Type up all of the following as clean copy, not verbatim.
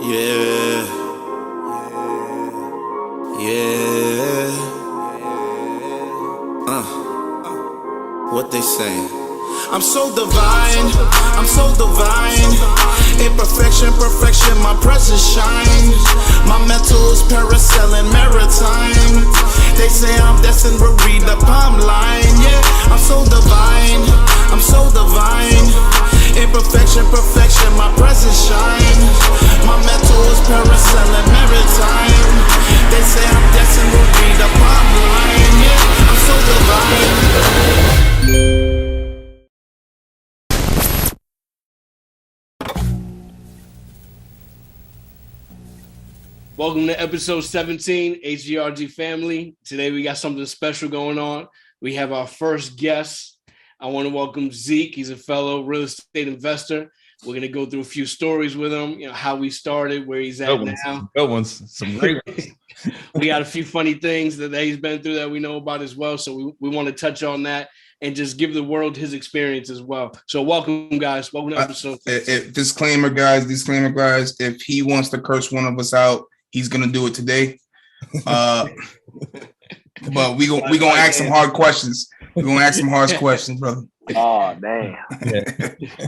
Yeah, yeah. What they saying? I'm so divine, I'm so divine. Imperfection, perfection, my presence shines. My mental is parasailing maritime. They say I'm destined to read the palm line. Yeah, I'm so divine, I'm so divine. Imperfection, perfection, my presence shines. My mental is parasailing maritime. They say I'm destined to read the palm line. Yeah, I'm so divine. Welcome to episode 17, H.G.R.G family. Today we got something special going on. We have our first guest. I want to welcome Zeke. He's a fellow real estate investor. We're going to go through a few stories with him, how we started, where he's at now. Good ones, some great ones. We got a few funny things that he's been through that we know about as well. So we want to touch on that and just give the world his experience as well. So welcome, guys. Welcome to episode 17. Disclaimer, guys. If he wants to curse one of us out, he's gonna do it today. But we gonna ask some hard questions. We're gonna ask some hard questions, brother. Oh, damn.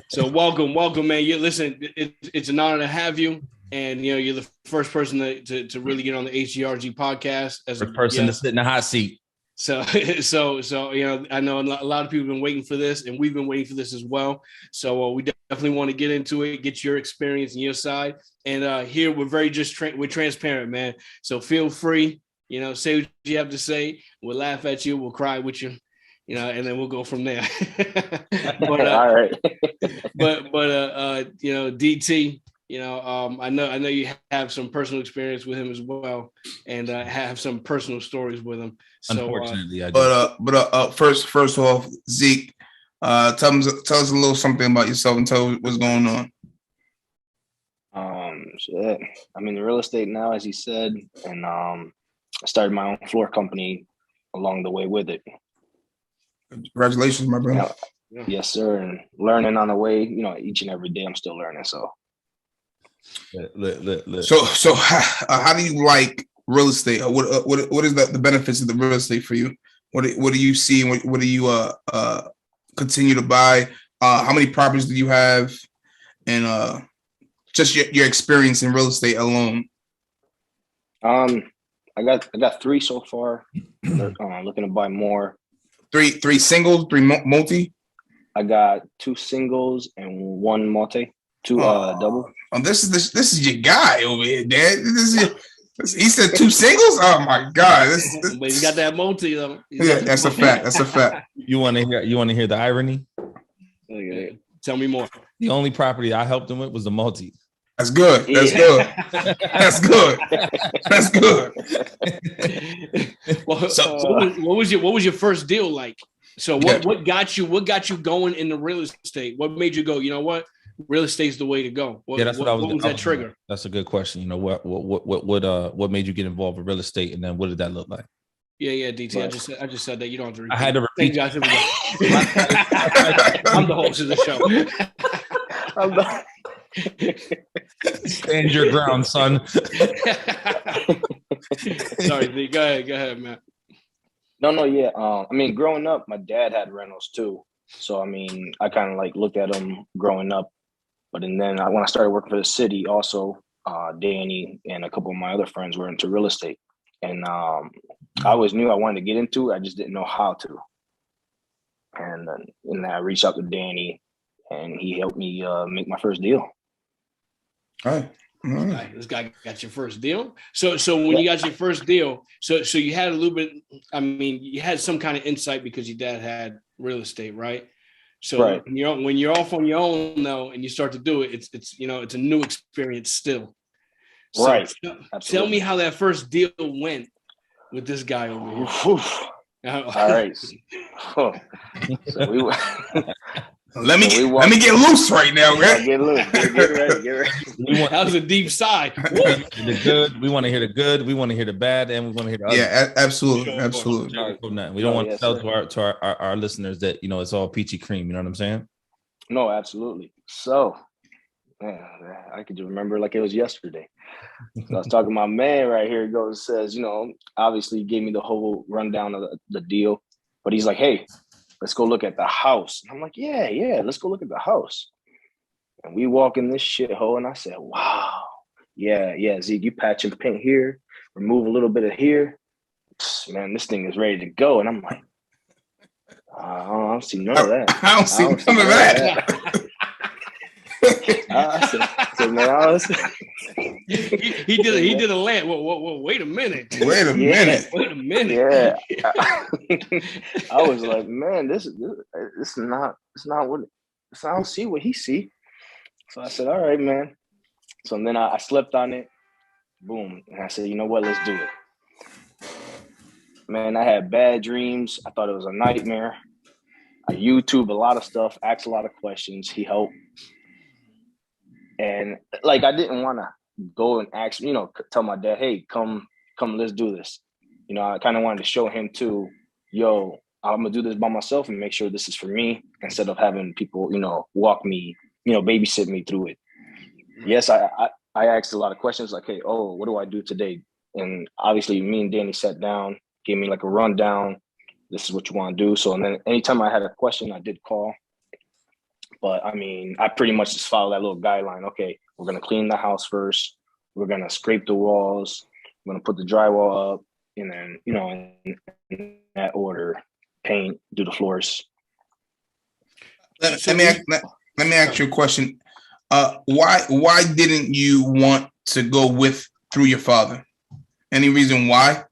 So welcome, man. Listen, it's an honor to have you. And you're the first person to really get on the H.G.R.G podcast as a person to sit in the hot seat. So I know a lot of people have been waiting for this, and we've been waiting for this as well. So we definitely want to get into it, get your experience and your side. And here we're we're transparent, man. So feel free, say what you have to say. We'll laugh at you, we'll cry with you, and then we'll go from there. All right. but DT. I know you have some personal experience with him as well, and have some personal stories with him. So, unfortunately, I do. But first off, Zeke, tell us a little something about yourself and tell us what's going on. Shit. I'm in real estate now, as he said, and I started my own floor company along the way with it. Congratulations, my brother. Yes, sir. And learning on the way, each and every day I'm still learning. So. So how do you like real estate? What is the benefits of the real estate for you? What do you see? What do you continue to buy? How many properties do you have? And just your experience in real estate alone. I got 3 so far. Looking to buy more. Three singles, 3 multi. I got 2 singles and 1 multi. 2 double. Oh, this is your guy over here, Dad. He said 2 singles. Oh my God! But he's got that multi though. Yeah, that's a fact. That's a fact. You want to hear the irony? Okay. Tell me more. The only property I helped him with was the multi. That's good. That's good. That's good. That's good. Well, what was your first deal like? So what got you going into real estate? What made you go? You know what? Real estate's the way to go. What was that trigger? That's a good question. What made you get involved with real estate, and then what did that look like? Yeah, DT. Right. I just said that. You don't have to repeat. I had to repeat. I'm the host of the show. Stand your ground, son. Sorry, D. Go ahead, man. No, yeah. Growing up, my dad had rentals too. So, I kind of looked at them growing up. But then when I started working for the city, also, Danny and a couple of my other friends were into real estate. And I always knew I wanted to get into it. I just didn't know how to. And I reached out to Danny, and he helped me make my first deal. All right. This guy got your first deal. So when you got your first deal, so you had a little bit, you had some kind of insight because your dad had real estate, right? So right. When you're off on your own though, and you start to do it, it's a new experience still. So right. Tell me how that first deal went with this guy over here. All right. So let me get loose right now, man. Get loose. Get ready. That was a deep sigh. The good. We want to hear the good. We want to hear the bad, and we want to hear the other. Yeah, absolutely. We don't want to tell to our listeners that it's all peachy cream. You know what I'm saying? No, absolutely. So Man, I could just remember like it was yesterday. So I was talking to my man right here. He goes, says, obviously he gave me the whole rundown of the deal, but he's like, hey, let's go look at the house. And I'm like, yeah, let's go look at the house. And we walk in this shithole, and I said, wow, yeah, Zeke, you patch and paint here, remove a little bit of here. Man, this thing is ready to go. And I'm like, I don't see none of that. I don't see none of that. I said, man, he did a land. Whoa, wait a minute. Wait a minute. Yeah. I was like, man, this is not what I don't see what he see. So I said, all right, man. So then I slept on it. Boom. And I said, you know what? Let's do it. Man, I had bad dreams. I thought it was a nightmare. I YouTube a lot of stuff, asked a lot of questions. He helped. And like, I didn't want to go and ask, tell my dad, hey, come, let's do this. I kind of wanted to show him too, yo, I'm going to do this by myself and make sure this is for me instead of having people, walk me, babysit me through it. Yes, I asked a lot of questions like, hey, what do I do today? And obviously me and Danny sat down, gave me like a rundown. This is what you want to do. So, and then anytime I had a question, I did call. But I mean, I pretty much just followed that little guideline. Okay, we're going to clean the house first. We're going to scrape the walls. We're going to put the drywall up. And then, in that order, paint, do the floors. Let me ask you a question. Why didn't you want to go through your father? Any reason why?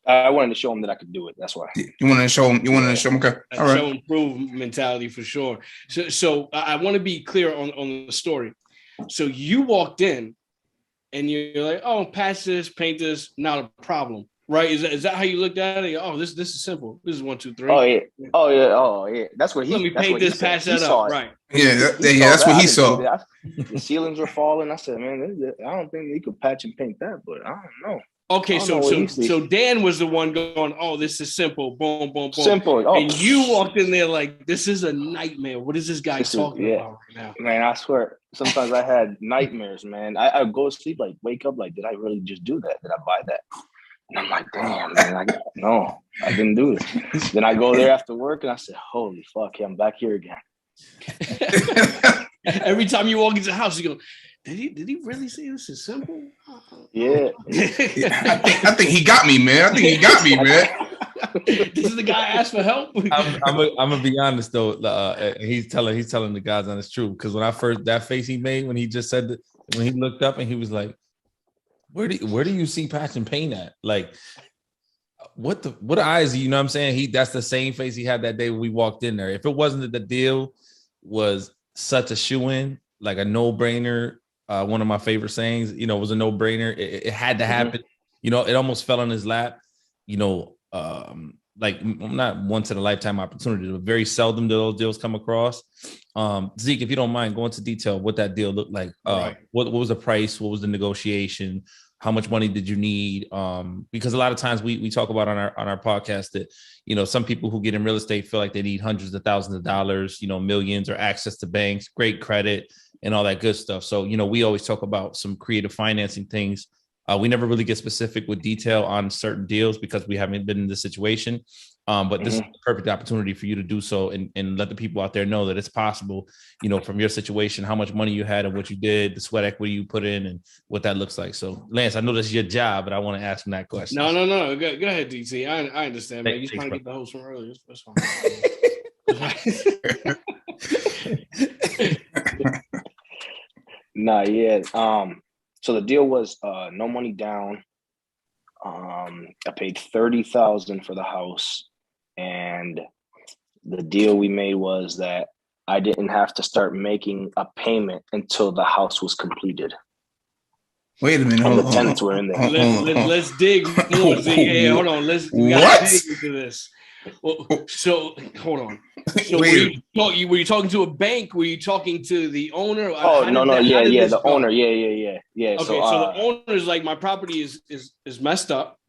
I wanted to show him that I could do it. That's why. You wanted to show him. Okay. All right. Show and prove mentality for sure. So I want to be clear on the story. So you walked in and you're like, oh, patch this, paint this, not a problem. Right? Is that how you looked at it? Oh, this is simple. This is 1, 2, 3. Oh yeah. That's what he. Let me paint this, patch that up. Right. Yeah, that's what he saw. The ceilings were falling. I said, man, I don't think he could patch and paint that, but I don't know. Okay, so Dan was the one going, oh, this is simple. Boom, boom, boom. Simple. Oh. And you walked in there like, this is a nightmare. What is this guy talking about right now? Man, I swear, sometimes I had nightmares, man. I go to sleep, like, wake up, like, did I really just do that? Did I buy that? And I'm like, damn, man, no, I didn't do it. Then I go there after work, and I said, holy fuck, I'm back here again. Every time you walk into the house, you go, did he really say this is simple? Yeah. I think he got me, man. This is the guy asked for help. I'm gonna be honest though. He's telling the guys on it's true, because when that face he made when he just said that, when he looked up and he was like, where do you see patch and paint at? Like, what eyes? You know what I'm saying? That's the same face he had that day when we walked in there. If it wasn't that the deal was such a shoe-in, like a no-brainer. One of my favorite sayings, it was a no-brainer. It had to happen. Mm-hmm. It almost fell on his lap. Like not once in a lifetime opportunity, but very seldom do those deals come across. Zeke, if you don't mind, go into detail what that deal looked like. Right. What was the price? What was the negotiation? How much money did you need? Because a lot of times we talk about on our podcast that, some people who get in real estate feel like they need hundreds of thousands of dollars, millions, or access to banks, great credit, and all that good stuff. So, we always talk about some creative financing things. We never really get specific with detail on certain deals because we haven't been in this situation. But this is the perfect opportunity for you to do so and let the people out there know that it's possible, from your situation, how much money you had and what you did, the sweat equity you put in and what that looks like. So, Lance, I know this is your job, but I want to ask him that question. No. Go ahead, DC. I understand, man. You're trying to get the host from earlier. That's fine. Nah, yeah. So the deal was no money down. I paid $30,000 for the house, and the deal we made was that I didn't have to start making a payment until the house was completed. Wait a minute. And the tenants were in there. Let's dig more. Hey, hold on. We gotta dig into this. Well, so hold on. So were you talking to a bank? Were you talking to the owner? Oh, no. Yeah. The owner. Yeah. Okay. So the owner's like, my property is messed up.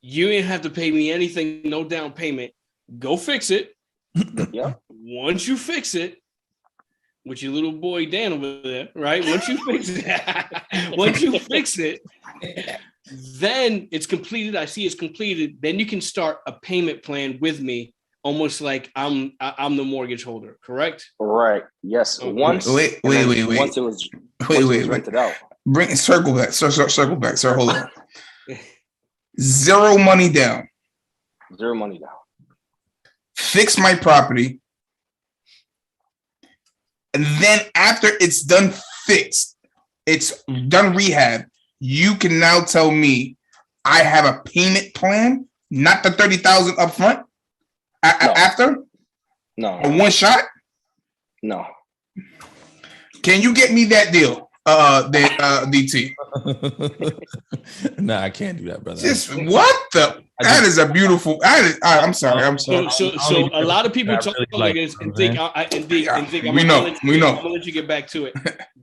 You ain't have to pay me anything. No down payment. Go fix it. Yeah. Once you fix it, with your little boy Dan over there, right? Once you fix it, then it's completed. I see it's completed. Then you can start a payment plan with me, almost like I'm the mortgage holder. Correct? Right. Yes. Okay. Once Wait. Once it was rented out. Circle back, sir. Hold on. Zero money down. Zero money down. Fix my property. And then after it's done fixed, it's done rehab, you can now tell me I have a payment plan, not the 30,000 up front. After? No. A one shot? No. Can you get me that deal? DT. Nah, I can't do that, brother. Just what the? That is a beautiful. I'm sorry. So a lot of people talk like this and think, we know. I'm gonna let you get back to it.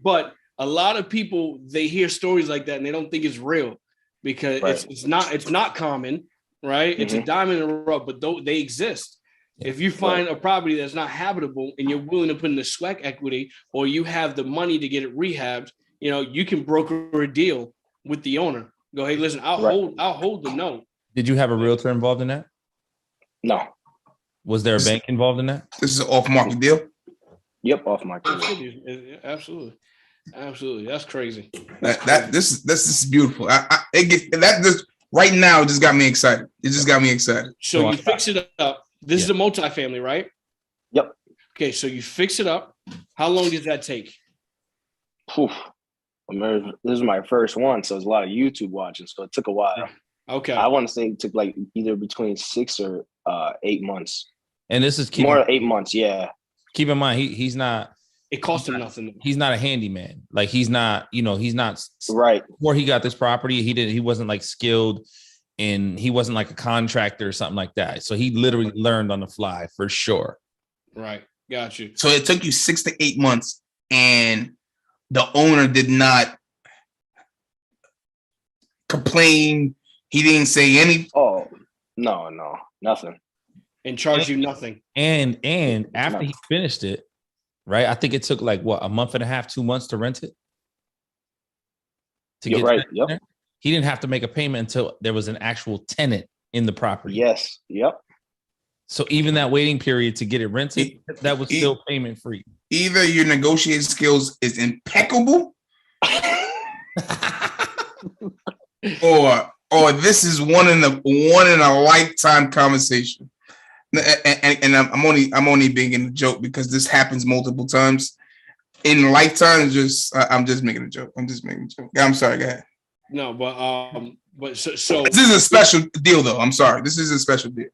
But a lot of people, they hear stories like that and they don't think it's real because it's not common, right? It's a diamond in the rough, but they exist. If you find a property that's not habitable and you're willing to put in the sweat equity, or you have the money to get it rehabbed, you can broker a deal with the owner. Go, hey, listen, I'll hold the note. Did you have a realtor involved in that? No. Was there a bank involved in that? This is an off-market deal. Yep, off-market. Absolutely. That's crazy. This is beautiful. Right now it just got me excited. So you fix it up. This is a multifamily, right? Yep. Okay, so you fix it up. How long does that take? This is my first one, so it's a lot of YouTube watching, so it took a while. Okay. I want to say it took like either between 6 or 8 months. And this is more than 8 months, yeah. Keep in mind, he's not. It cost him nothing. He's not a handyman. Like he's not. He's not. Right. Before he got this property, he wasn't like skilled. And he wasn't like a contractor or something like that. So he literally learned on the fly for sure. Right. Got you. So it took you 6 to 8 months and the owner did not complain. He didn't say anything. Oh, no, nothing. And charge you nothing. And after he finished it, right? I think it took like a month and a half, 2 months to rent it. Right. Yep. He didn't have to make a payment until there was an actual tenant in the property. Yes. Yep. So even that waiting period to get it rented, that was still payment free. Either your negotiating skills is impeccable, or this is one in a lifetime conversation. And I'm only being a joke because this happens multiple times in lifetimes. I'm just making a joke. I'm sorry, go ahead. No, but so this is a special deal, though. I'm sorry, this is a special deal.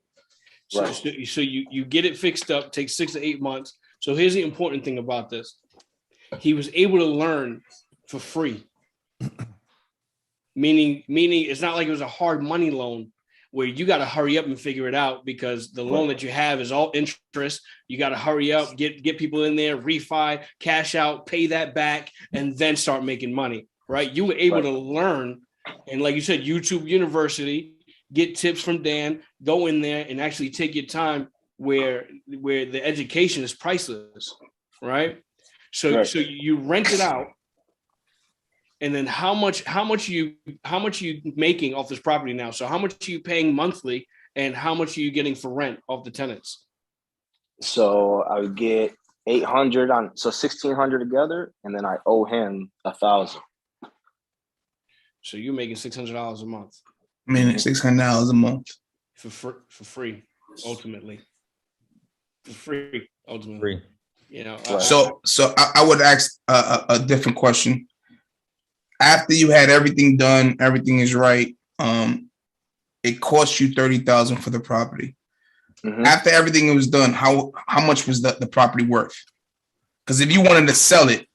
So you get it fixed up, takes 6 to 8 months. So here's the important thing about this: he was able to learn for free. Meaning, it's not like it was a hard money loan where you got to hurry up and figure it out because the loan that you have is all interest. You got to hurry up, get people in there, refi, cash out, pay that back, and then start making money. Right? You were able to learn, and like you said, YouTube University, get tips from Dan, go in there and actually take your time where the education is priceless, right? So you rent it out, and then how much are you making off this property now? So how much are you paying monthly, and how much are you getting for rent off the tenants? So I would get 800 on, so 1,600 together, and then I owe him 1,000. So you're making $600 a month. I mean, $600 a month for free, ultimately. For free, ultimately. So I would ask a different question. After you had everything done, everything is right. It cost you $30,000 for the property. Mm-hmm. After everything was done, how much was the property worth? Because if you wanted to sell it,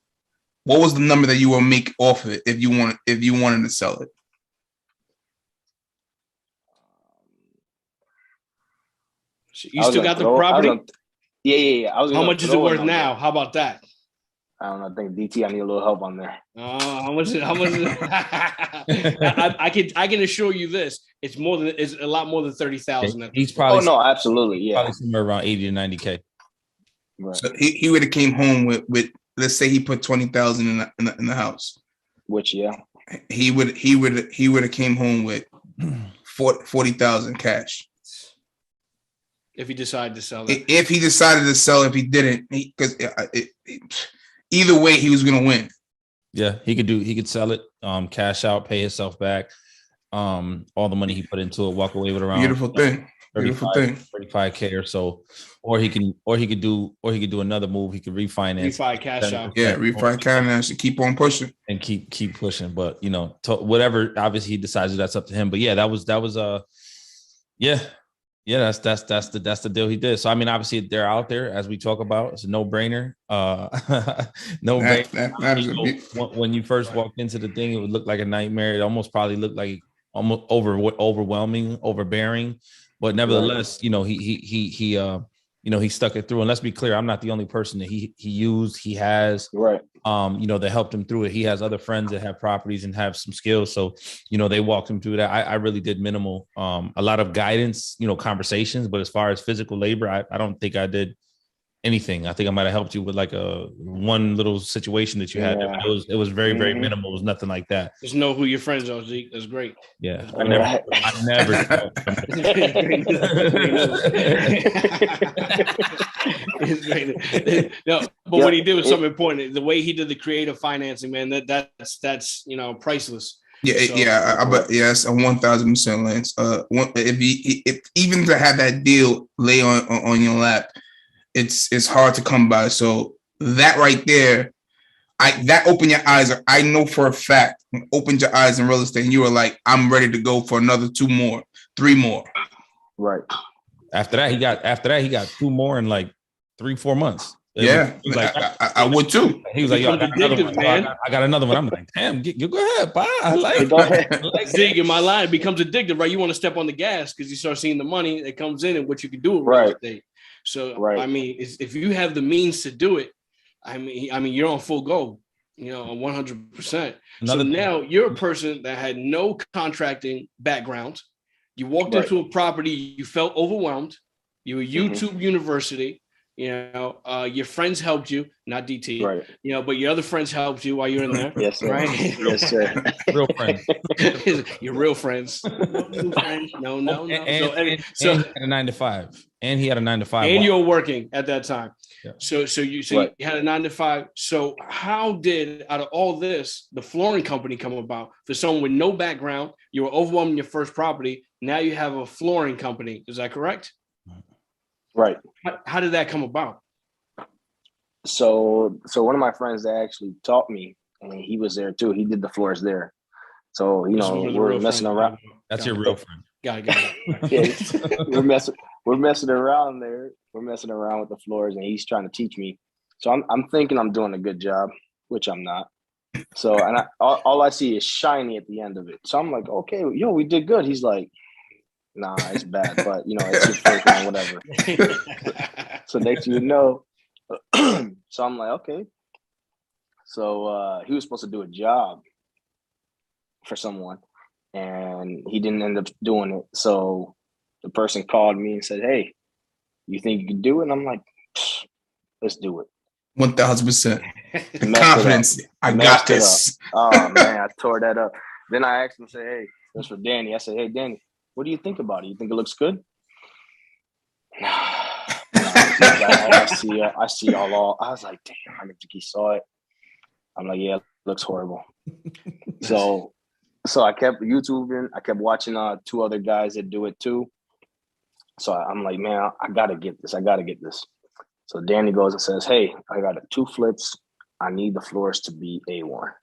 what was the number that you will make off of it if you wanted to sell it? You still got the property? Yeah. How much is it worth now? How about that? I don't know. I think DT, I need a little help on there. How much is it? I can assure you this. It's a lot more than 30,000. He's probably. Oh no, absolutely, yeah. Probably somewhere around 80 to 90K. Right. So he would have came home with let's say he put 20,000 in the house, which he would have came home with 40,000 cash. If he decided to sell it. If he decided to sell, if he didn't, because either way, he was going to win. Yeah, he could sell it, cash out, pay himself back, all the money he put into it, walk away with around Beautiful thing. 35K or so, or he could do another move. He could refinance, refi cash out. Yeah, refi cash and keep on pushing and keep pushing. But whatever, obviously he decides that's up to him. But yeah, that was that's the deal he did. So I mean, obviously they're out there as we talk about. It's a no-brainer. When you first walked into the thing, it would look like a nightmare. It almost probably looked like almost overwhelming, overbearing. But nevertheless, he stuck it through. And let's be clear, I'm not the only person that he used. He has that helped him through it. He has other friends that have properties and have some skills. So, they walked him through that. I really did minimal, a lot of guidance, conversations, but as far as physical labor, I don't think I did anything. I think I might have helped you with like one little situation that you had. Yeah. It was very, very minimal. It was nothing like that. Just know who your friends are, Zeke. That's great. Yeah. I never No, but what he did was something important. The way he did the creative financing, man, that's priceless. Yes, a 1,000% Lance. If even to have that deal lay on your lap, it's hard to come by. So that right there, that opened your eyes. I know for a fact, opened your eyes in real estate, and you were like, I'm ready to go for another 2 more, 3 more. Right. After that, he got 2 more in like 3-4 months. I would too. He was like, "Yo, I got another one, man. I got another one." I'm like, "Damn, you go ahead, bye." I like Zeke, in my line, it becomes addictive, right? You want to step on the gas because you start seeing the money that comes in and what you can do with real estate. So, I mean, if you have the means to do it, I mean, you're on full go, 100%. So now you're a person that had no contracting background. You walked into a property, you felt overwhelmed. You were YouTube University. Your friends helped you, not DT, right? But your other friends helped you while you're in there. Yes, sir. Right? Yes, sir. Real friends. Your real friends. No. And he had a 9 to 5. And he had a 9 to 5. And you were working at that time. Yeah. So you had a 9 to 5. So how did, out of all this, the flooring company come about? For someone with no background, you were overwhelmed in your first property. Now you have a flooring company. Is that correct? Right. How did that come about? So one of my friends that actually taught me, and he was there too. He did the floors there. So we're messing around. That's your real friend. Got it. We're messing around there. We're messing around with the floors, and he's trying to teach me. So I'm thinking I'm doing a good job, which I'm not. So all I see is shiny at the end of it. So I'm like, okay, we did good. He's like, nah, it's bad, but it's your first one, whatever. So next you know, so I'm like, okay. So he was supposed to do a job for someone, and he didn't end up doing it. So the person called me and said, "Hey, you think you can do it?" And I'm like, let's do it. 1,000%. Confidence. I got this. Oh man, I tore that up. Then I asked him, say, "Hey, that's for Danny." I said, "Hey, Danny, what do you think about it? You think it looks good?" I see all. I was like, damn, I didn't think he saw it. I'm like, yeah, it looks horrible. So I kept YouTubing. I kept watching 2 other guys that do it too. So I'm like, man, I gotta get this. So Danny goes and says, "Hey, I got 2 flips. I need the floors to be A1."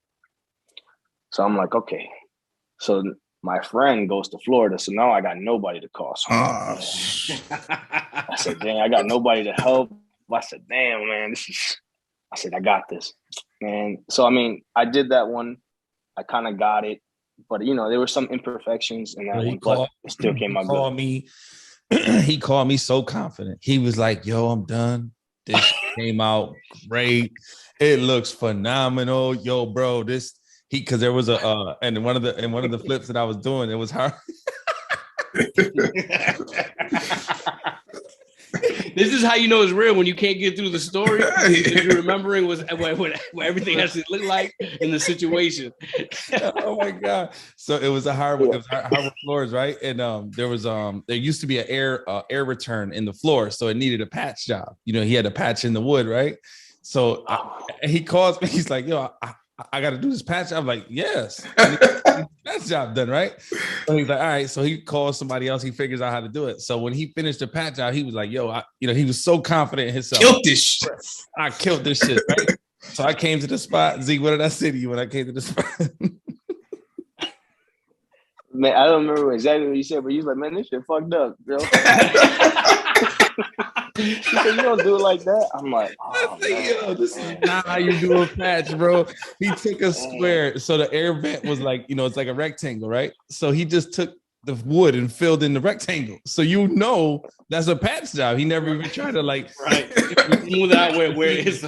So I'm like, okay. So my friend goes to Florida, so now I got nobody to call. So I said, dang, I got nobody to help. I said, damn, man, I got this. And so, I mean, I did that one. I kind of got it. But, there were some imperfections in that one, but it still came out good. He called me so confident. He was like, yo, I'm done. This came out great. It looks phenomenal. Yo, bro, because there was and one of the flips that I was doing, it was hard. This is how you know it's real when you can't get through the story. You're remembering what everything has to look like in the situation. Oh my god! So it was hardwood floors, right? And there used to be an air return in the floor, so it needed a patch job. He had a patch in the wood, right? So he calls me. He's like, "Yo, I got to do this patch." I'm like, "Yes." Patch job done, right? So he's like, "All right." So he calls somebody else. He figures out how to do it. So when he finished the patch job, he was like, "Yo, he was so confident in himself. Killed this shit. I killed this shit." Right? So I came to the spot. Zeke, what did I say to you when I came to the spot? Man, I don't remember exactly what you said, but you was like, "Man, this shit fucked up, bro." She said, "You don't do it like that." I'm like, "Oh, "Yo, this is not how you do a patch, bro." He took a square. So the air vent was like, it's like a rectangle, right? So he just took the wood and filled in the rectangle. So that's a patch job. He never even tried to smooth out where it is.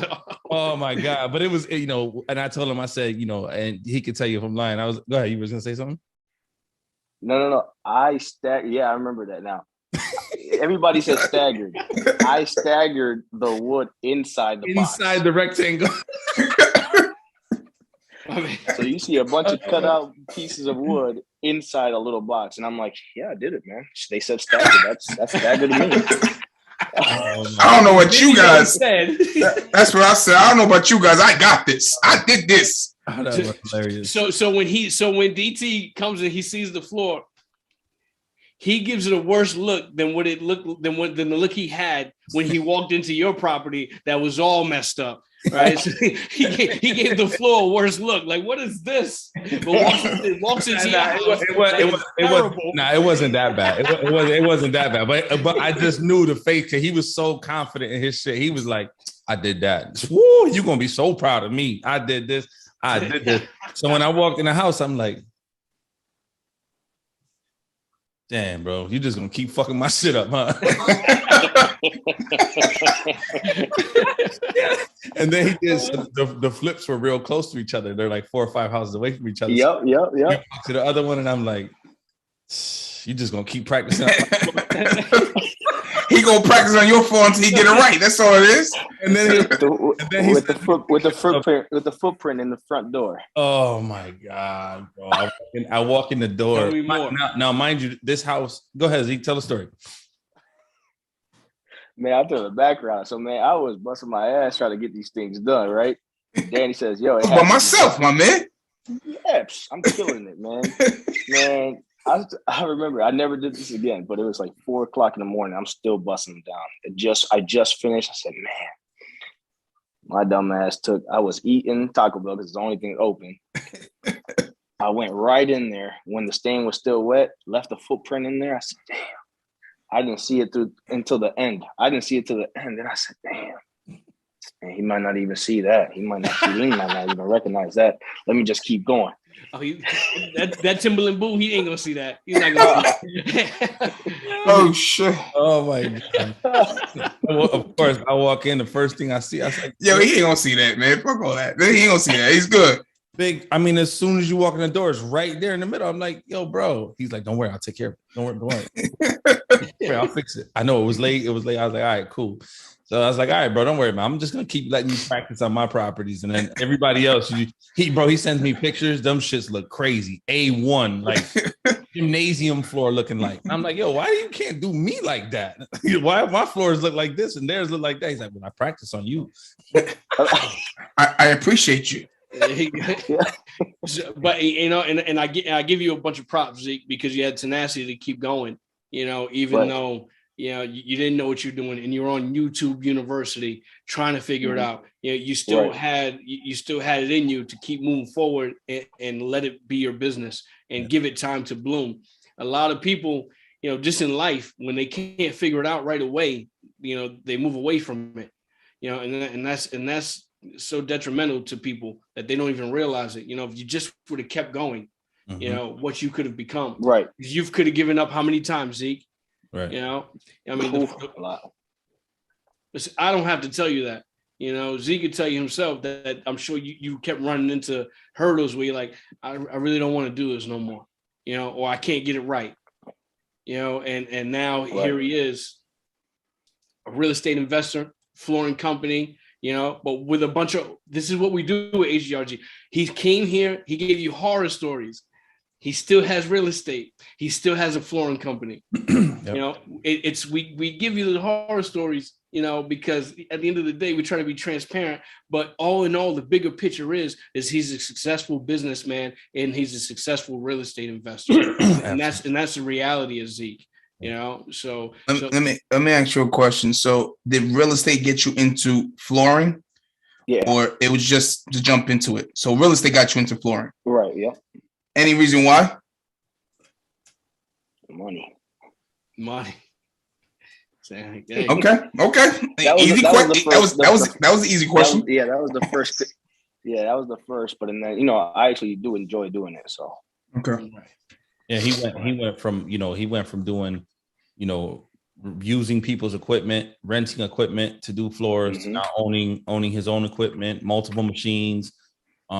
Oh my god! But it was, and I told him, I said, and he could tell you if I'm lying. Go ahead. You was gonna say something? No. I remember that now. Everybody said staggered. I staggered the wood inside the box. The rectangle. So you see a bunch of cut out pieces of wood inside a little box, and I'm like, "Yeah, I did it, man." They said staggered. That's staggered to me. I don't know what you guys said. That's what I said. I don't know about you guys. I got this. I did this. Oh, that was hilarious. So when DT comes and he sees the floor, he gives it a worse look than the look he had when he walked into your property that was all messed up. Right, so he gave the floor a worse look. Like, what is this? But walks into your house. It wasn't that bad. It wasn't that bad. But I just knew the face because he was so confident in his shit. He was like, "I did that. Woo, you're gonna be so proud of me. I did this. I did this." So when I walked in the house, I'm like, "Damn, bro, you just gonna keep fucking my shit up, huh?" And then he did. So the flips were real close to each other. They're like 4 or 5 houses away from each other. Yep. To the other one, and I'm like, "You just gonna keep practicing." He gonna practice on your phone until he get it right. That's all it is. And then with the footprint in the front door. Oh my god, bro! I walk in the door. Now, mind you, this house. Go ahead, Zeke. Tell the story. Man, I'll tell the background. So, man, I was busting my ass trying to get these things done, right? Danny says, "Yo, it by myself, my man." Yeah, I'm killing it, man. Man, I remember I never did this again, but it was like 4:00 in the morning. I'm still busting them down. I just finished. I said, "Man, my dumb ass I was eating Taco Bell because it's the only thing open." I went right in there when the stain was still wet, left the footprint in there. I said, "Damn." I didn't see it until the end. Then I said, "Damn, man, he might not even see that. He might not even recognize that. Let me just keep going." Oh, that Timberland boot, he ain't gonna see that. He's not gonna see that. Oh shit! Oh my god! Well, of course, I walk in. The first thing I see, I was like, "Yo, he ain't gonna see that, man. Fuck all that. He ain't gonna see that. He's good." Big. I mean, as soon as you walk in the door, it's right there in the middle. I'm like, "Yo, bro." He's like, "Don't worry, I'll take care of it. Don't worry. I'll fix it." I know it was late. I was like, "All right, cool." So I was like, "All right, bro, don't worry, man. I'm just gonna keep letting you practice on my properties." And then everybody else, he sends me pictures. Them shits look crazy. A1, like gymnasium floor looking like. And I'm like, "Yo, why you can't do me like that? Why my floors look like this and theirs look like that?" He's like, "When I practice on you." I appreciate you. But and I give you a bunch of props, Zeke, because you had tenacity to keep going. Even though you didn't know what you're doing, and you're on YouTube University trying to figure it out. You still had it in you to keep moving forward and let it be your business and give it time to bloom. A lot of people, just in life, when they can't figure it out right away, they move away from it. And that's so detrimental to people that they don't even realize it. If you just would have kept going, what you could have become. Right. You could have given up how many times, Zeke? Right. I mean, I don't have to tell you that. Zeke could tell you himself that I'm sure you kept running into hurdles where you're like, I really don't want to do this no more, or I can't get it right, and now here he is a real estate investor, flooring company, but with a bunch of, this is what we do with H.G.R.G. He came here, he gave you horror stories. He still has real estate. He still has a flooring company. Yep. We give you the horror stories, because at the end of the day, we try to be transparent. But all in all, the bigger picture is he's a successful businessman and he's a successful real estate investor, and that's the reality of Zeke. So let me ask you a question. So, did real estate get you into flooring? Yeah. Or it was just to jump into it? So, real estate got you into flooring, right? Yeah. Any reason why? Money. Okay. That was the easy question. That was the first. Yeah, that was the first. But then, I actually do enjoy doing it. So. Okay. Yeah, he went from doing, using people's equipment, renting equipment to do floors, now owning his own equipment, multiple machines.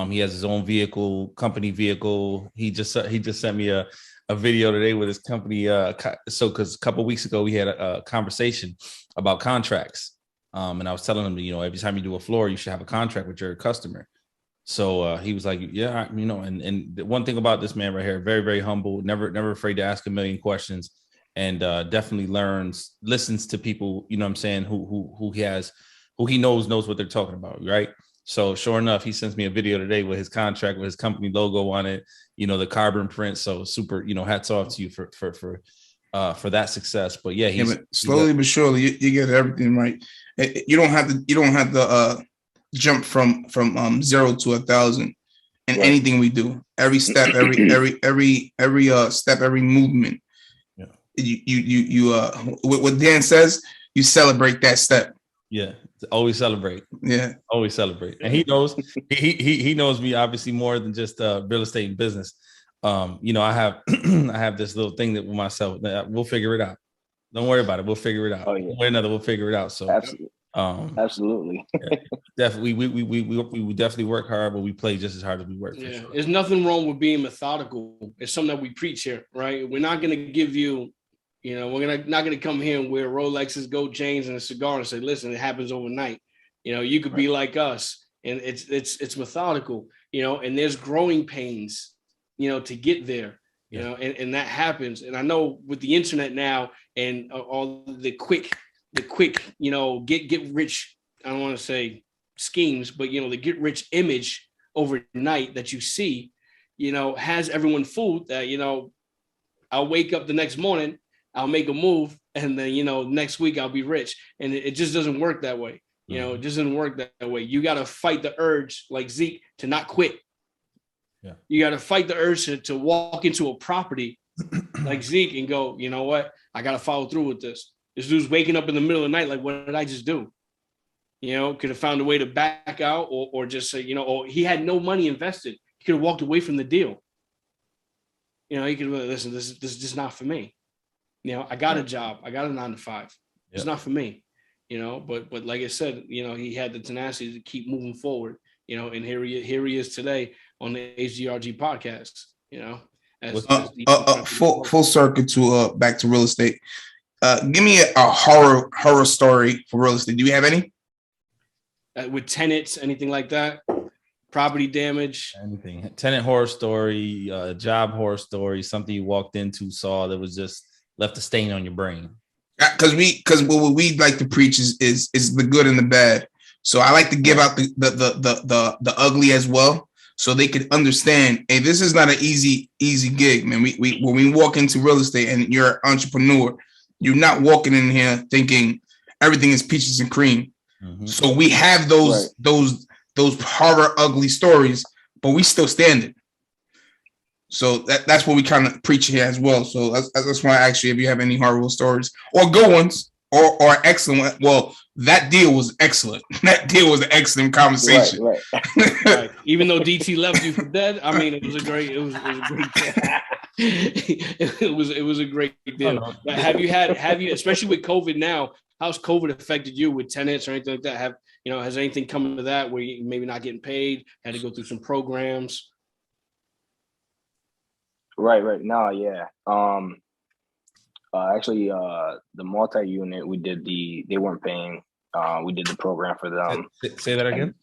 He has his own vehicle, company vehicle. He just sent me a video today with his company. So because a couple of weeks ago we had a conversation about contracts, and I was telling him, every time you do a floor, you should have a contract with your customer. So he was like, yeah, and the one thing about this man right here, very, very humble, never afraid to ask a million questions, and definitely listens to people, who he knows what they're talking about, right? So sure enough, he sends me a video today with his contract with his company logo on it, the carbon print. So super, hats off to you for that success. But yeah, but slowly but surely you get everything right. You don't have to jump from 0 to 1,000 in anything we do. Every step, every step, every movement. Yeah. You what Dan says, you celebrate that step. Yeah, always celebrate. Yeah, always celebrate. And he knows he knows me obviously more than just real estate and business. I have I have this little thing that with myself that we'll figure it out. Don't worry about it. We'll figure it out. Oh, yeah. One way or another, we'll figure it out. So absolutely. Yeah, definitely, we definitely work hard, but we play just as hard as we work. Yeah, sure. There's nothing wrong with being methodical. It's something that we preach here, right? We're not going to give you. We're not going to come here and wear Rolexes, gold chains, and a cigar and say, "Listen, it happens overnight." You could be like us, and it's methodical. And there's growing pains, to get there. And that happens. And I know with the internet now and all the quick, get rich. I don't want to say schemes, but the get rich image overnight that you see, has everyone fooled that I'll wake up the next morning. I'll make a move, and then, next week I'll be rich. And it just doesn't work that way. It just doesn't work that way. You got to fight the urge, like Zeke, to not quit. Yeah. You got to fight the urge to walk into a property like Zeke and go, you know what? I got to follow through with this. This dude's waking up in the middle of the night. Like, what did I just do? Could have found a way to back out or just say, or he had no money invested. He could have walked away from the deal. He could have, listen, this is just not for me. I got a job. I got a 9 to 5. It's not for me, but like I said, he had the tenacity to keep moving forward, and here he is today on the H.G.R.G podcast, full circuit to back to real estate. Give me a horror story for real estate. Do you have any? With tenants, anything like that? Property damage? Anything. Tenant horror story, job horror story, something you walked into, saw that was just left a stain on your brain. Because what we like to preach is the good and the bad. So I like to give out the ugly as well, so they could understand. Hey, this is not an easy gig, man. We when we walk into real estate and you're an entrepreneur, you're not walking in here thinking everything is peaches and cream. Mm-hmm. So we have those horror ugly stories, but we still standing. So that's what we kind of preach here as well. So that's why I asked you if you have any horrible stories or good ones or excellent. Well, that deal was excellent. That deal was an excellent conversation. Right. Right. Even though DT left you for dead, I mean, it was a great deal. it was a great deal. Have you, especially with COVID now, how's COVID affected you with tenants or anything like that? Has anything come to that where you maybe not getting paid, had to go through some programs? Right. No, yeah. Actually, the multi-unit, they weren't paying. We did the program for them. Say that again.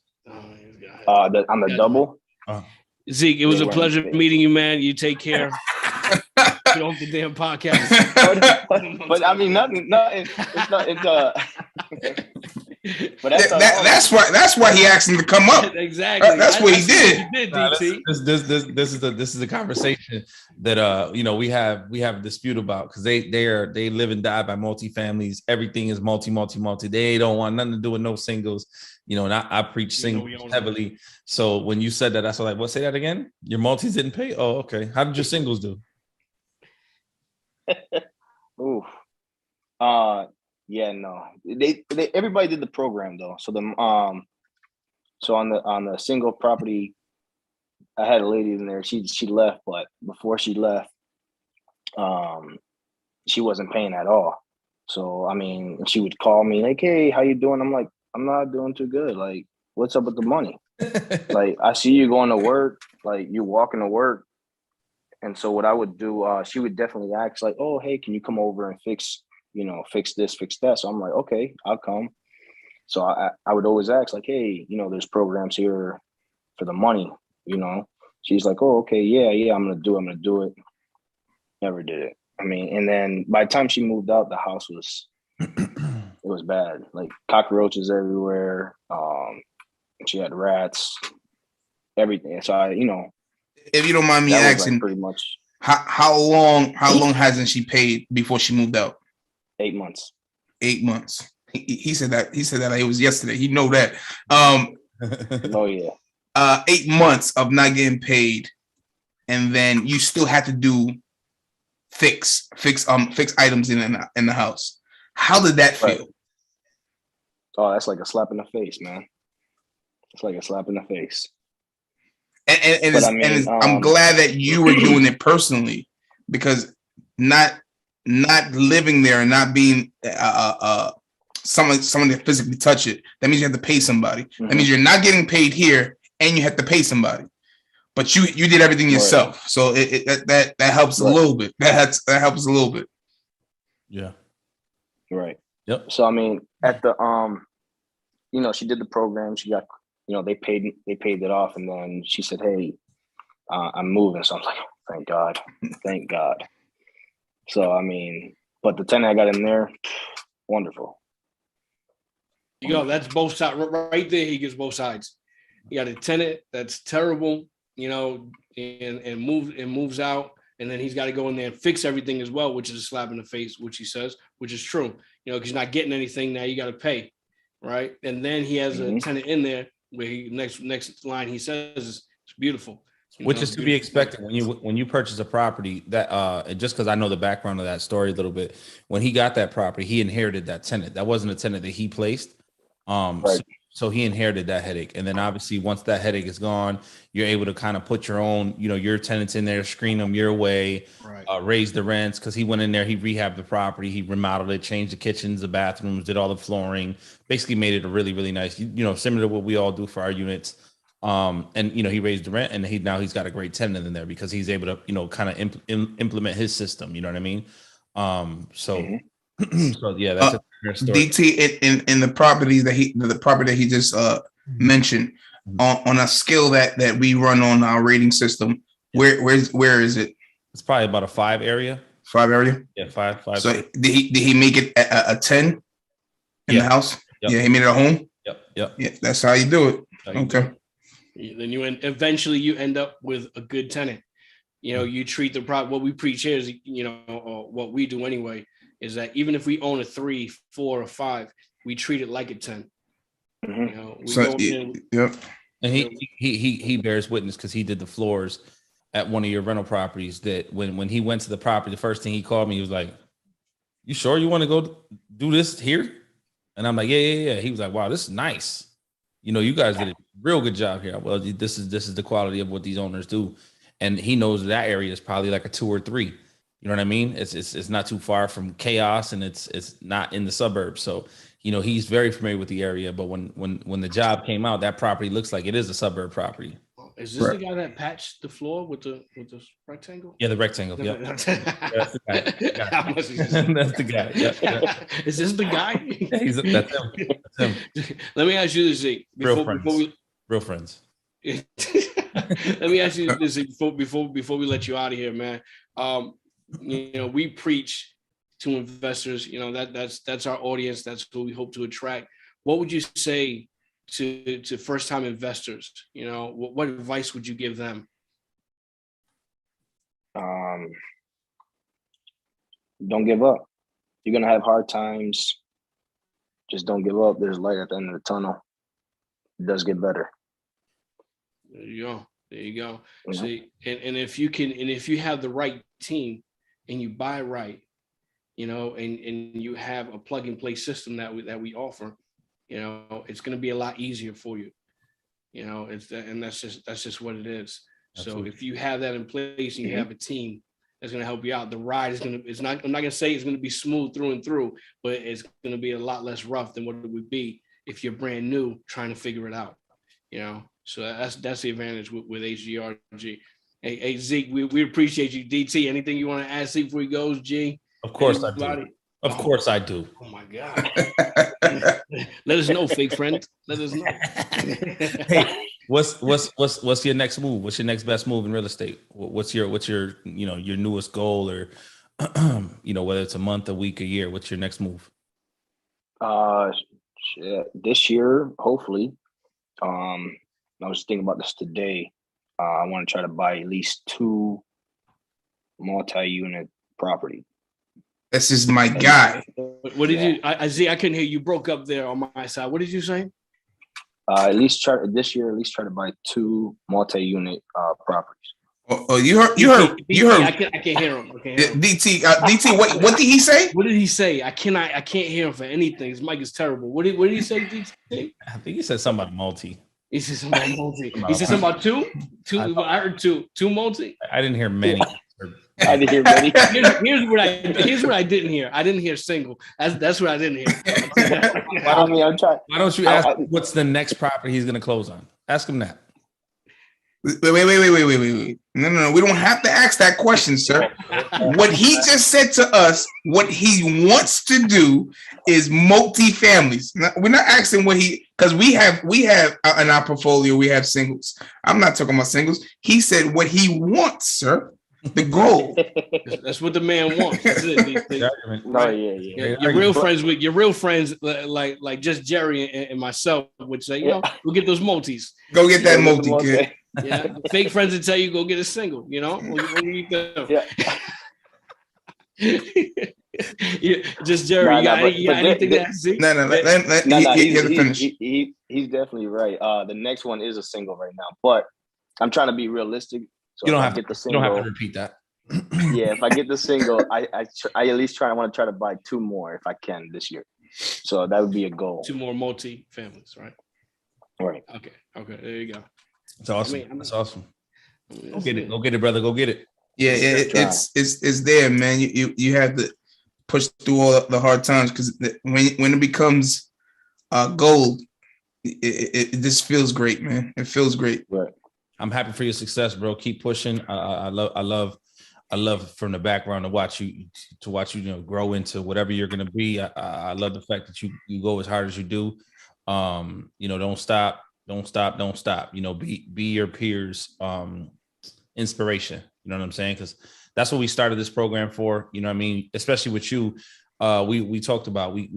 On the double. Zeke, it was They a weren't pleasure paying. meeting you, man. You take care. Get off the damn podcast. but I mean, nothing. It's not. But that's why he asked him to come up. Exactly. That's what he did. This is a conversation that we have a dispute about, because they live and die by multifamilies. Everything is multi. They don't want nothing to do with no singles. And I preach singles heavily. So when you said that, I was like, what? Say that again? Your multis didn't pay? Oh, okay. How did your singles do? Oof. Yeah, no. They everybody did the program though. So so on the single property, I had a lady in there. She left, but before she left, she wasn't paying at all. So I mean, she would call me like, "Hey, how you doing?" I'm like, "I'm not doing too good. Like, what's up with the money?" Like, I see you going to work, like you walking to work. And so what I would do, she would definitely ask like, "Oh, hey, can you come over and fix this, fix that?" So I'm like, "Okay, I'll come." So I would always ask like, "Hey, there's programs here for the money, She's like, "Oh, okay, yeah, I'm gonna do it." Never did it. I mean, and then by the time she moved out, the house was it was bad. Like cockroaches everywhere. She had rats, everything. So if you don't mind me asking, pretty much how long hasn't she paid before she moved out? 8 months. 8 months. He said that it was yesterday. He know that. Oh yeah. 8 months of not getting paid, and then you still had to do fix items in the house. How did that feel? Right. Oh, that's like a slap in the face, man. It's like a slap in the face. I'm glad that you were doing it personally, because not living there and not being someone to physically touch it, that means you have to pay somebody. Mm-hmm. That means you're not getting paid here and you have to pay somebody. But you did everything yourself, right. So that helps a little bit. That helps a little bit. Yeah. Right. Yep. So I mean, at the she did the program. She got they paid it off, and then she said, "Hey, I'm moving." So I'm like, "Thank God, thank God." So I mean, but the tenant I got in there, wonderful. You go. That's both sides right there. He gives both sides. You got a tenant that's terrible, and moves out, and then he's got to go in there and fix everything as well, which is a slap in the face, which he says, which is true. Because you're not getting anything now. You got to pay, right? And then he has a tenant in there where he next line he says is it's beautiful. Which is to be expected when you purchase a property that just because I know the background of that story a little bit. When he got that property, he inherited that tenant. That wasn't a tenant that he placed. Right. So he inherited that headache. And then obviously once that headache is gone, you're able to kind of put your own, your tenants in there, screen them your way, right. Raise the rents. Cause he went in there, he rehabbed the property, he remodeled it, changed the kitchens, the bathrooms, did all the flooring, basically made it a really, really nice, similar to what we all do for our units. And he raised the rent, and he's got a great tenant in there because he's able to, kind of implement his system. You know what I mean? So yeah, that's a fair story. DT in the property that he just mentioned, on a scale that we run on our rating system, where is it? It's probably about a 5 area. 5 area? Yeah, 5. So did he make it a 10 in the house? Yep. Yeah, he made it a home. Yep. Yeah, that's how you do it. Okay. Then eventually you end up with a good tenant. You treat the what we preach here is, or what we do anyway, is that even if we own a 3, 4, or 5, we treat it like a 10. Mm-hmm. Yep. And he bears witness because he did the floors at one of your rental properties. That when he went to the property, the first thing he called me, he was like, "You sure you want to go do this here?" And I'm like, "Yeah." He was like, "Wow, this is nice. You guys did a real good job here." Well, this is the quality of what these owners do, and he knows that area is probably like a 2 or 3. You know what I mean? It's not too far from chaos, and it's not in the suburbs. So he's very familiar with the area. But when the job came out, that property looks like it is a suburb property. Is this the guy that patched the floor with the rectangle? Yeah, the rectangle. No, Yep. no, no. That's the guy. How much is this? That's the guy. Yep. Is this the guy? That's him. That's him. Let me ask you this, Zeke. Real friends. Let me ask you this before we let you out of here, man. We preach to investors. That's our audience. That's who we hope to attract. What would you say to first-time investors? What advice would you give them? Don't give up. You're gonna have hard times. Just don't give up. There's light at the end of the tunnel. It does get better. There you go. Mm-hmm. See, and if you have the right team and you buy right, and you have a plug and play system that we offer, it's going to be a lot easier for you. That's just what it is. Absolutely. So if you have that in place and you have a team that's going to help you out, the ride I'm not going to say it's going to be smooth through and through, but it's going to be a lot less rough than what it would be if you're brand new trying to figure it out. So that's the advantage with H.G.R.G. Hey, Zeke, we appreciate you. DT, anything you want to add, Zeke, before he goes? G? Of course I do. Of course I do. Oh my God. Let us know, fake friend. Let us know. Hey, what's your next move? What's your next best move in real estate? What's your your newest goal, or whether it's a month, a week, a year? What's your next move? This year, hopefully. I was thinking about this today. I want to try to buy at least 2 multi-unit property. This is my guy. What did you? I couldn't hear you. Broke up there on my side. What did you say? At least try to buy 2 multi-unit properties. Oh, you heard. I can't hear him. DT, what did he say? What did he say? I can't hear him for anything. His mic is terrible. What did he say, DT? I think he said something about multi. He said something about multi. He said something about 2? I heard 2 multi. I didn't hear many. I didn't hear many. Here's what I didn't hear. I didn't hear single. That's what I didn't hear. Why don't you ask what's the next property he's going to close on? Ask him that. Wait. No. We don't have to ask that question, sir. What he just said to us, what he wants to do is multi-families. We're not asking because we have in our portfolio, we have singles. I'm not talking about singles. He said what he wants, sir. The goal. That's what the man wants. That's it. Yeah. Your real friends like just Jerry and myself would say, we'll get those multis. Go get that multi, kid. Yeah. Fake friends would tell you go get a single, What do you think? Yeah. Just Jerry, you got anything to ask? No. He has to finish. He's definitely right. The next one is a single right now, but I'm trying to be realistic. So you don't have to repeat that. Yeah, if I get the single, I at least want to try to buy 2 more if I can this year. So that would be a goal. 2 more multi-families, right? Right. Okay. There you go. It's awesome. That's awesome. Go get it, brother. Go get it. Yeah, it's there, man. You have to push through all the hard times, because when it becomes gold, it just feels great, man. It feels great. Right. I'm happy for your success, bro. Keep pushing. I love from the background to watch you grow into whatever you're gonna be. I love the fact that you go as hard as you do. Don't stop. Be your peers' inspiration. You know what I'm saying? Because that's what we started this program for. You know what I mean? Especially with you. We talked about we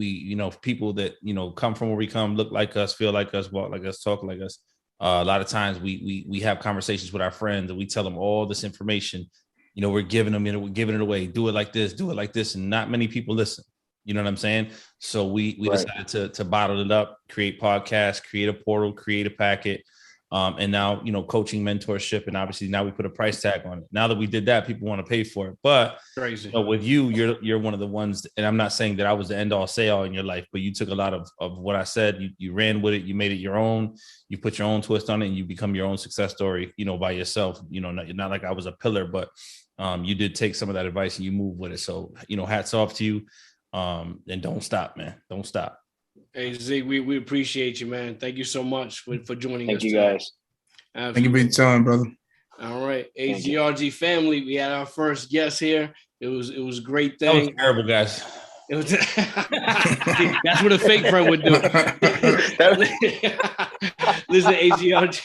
people that come from where we come, look like us, feel like us, walk like us, talk like us. A lot of times we have conversations with our friends and we tell them all this information. We're giving them, we're giving it away. Do it like this, and not many people listen. You know what I'm saying? So we decided to bottle it up, create podcasts, create a portal, create a packet, and now coaching, mentorship, and obviously now we put a price tag on it. Now that we did that, people want to pay for it. But crazy. With you're one of the ones, and I'm not saying that I was the end all say all in your life, but you took a lot of what I said, you ran with it, you made it your own, you put your own twist on it, and you become your own success story, by yourself. Not like I was a pillar, but you did take some of that advice and you move with it. So hats off to you, and don't stop, man. Don't stop. Hey, Zeke, we appreciate you, man. Thank you so much for joining us. Thank you, guys. Thank you for your time, brother. All right, H.G.R.G family. We had our first guest here. It was a great thing. That was terrible, guys. It was that's what a fake friend would do. Listen, H.G.R.G.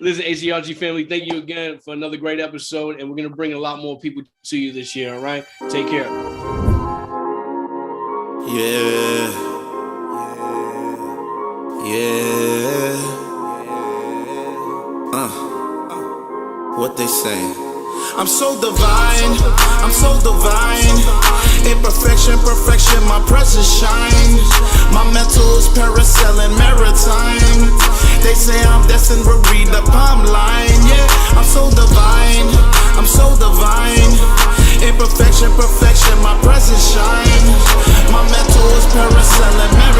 Listen, H.G.R.G family, thank you again for another great episode. And we're going to bring a lot more people to you this year. All right. Take care. Yeah. What they saying? I'm so divine, I'm so divine. Imperfection, perfection, my presence shines. My mental is parasailing maritime. They say I'm destined to read the palm line. Yeah, I'm so divine, I'm so divine. Imperfection, perfection, my presence shines. My mental is parasailing maritime.